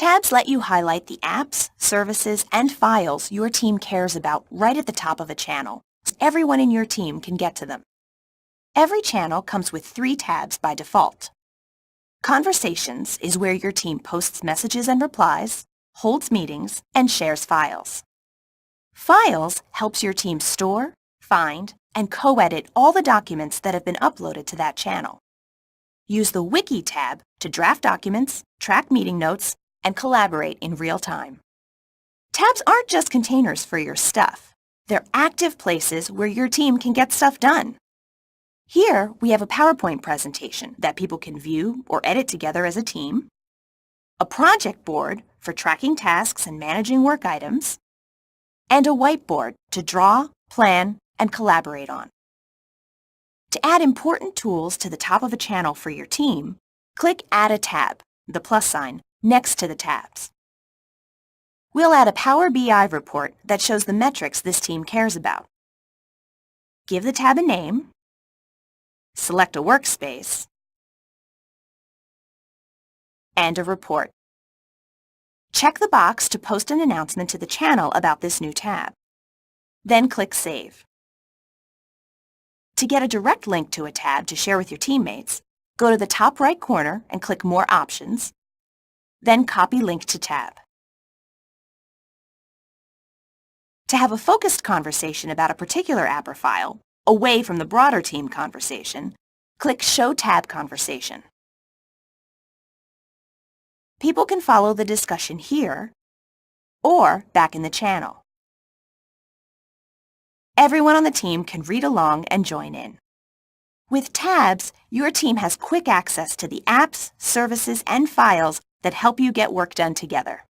Tabs let you highlight the apps, services, and files your team cares about right at the top of a channel, so everyone in your team can get to them. Every channel comes with 3 tabs by default. Conversations is where your team posts messages and replies, holds meetings, and shares files. Files helps your team store, find, and co-edit all the documents that have been uploaded to that channel. Use the Wiki tab to draft documents, track meeting notes, and collaborate in real time. Tabs aren't just containers for your stuff. They're active places where your team can get stuff done. Here, we have a PowerPoint presentation that people can view or edit together as a team, a project board for tracking tasks and managing work items, and a whiteboard to draw, plan, and collaborate on. To add important tools to the top of a channel for your team, click Add a tab, the plus sign, next to the tabs. We'll add a Power BI report that shows the metrics this team cares about. Give the tab a name, select a workspace, and a report. Check the box to post an announcement to the channel about this new tab. Then click Save. To get a direct link to a tab to share with your teammates, go to the top right corner and click More Options, then copy link to tab. To have a focused conversation about a particular app or file, away from the broader team conversation, click Show Tab Conversation. People can follow the discussion here or back in the channel. Everyone on the team can read along and join in. With tabs, your team has quick access to the apps, services, and files that help you get work done together.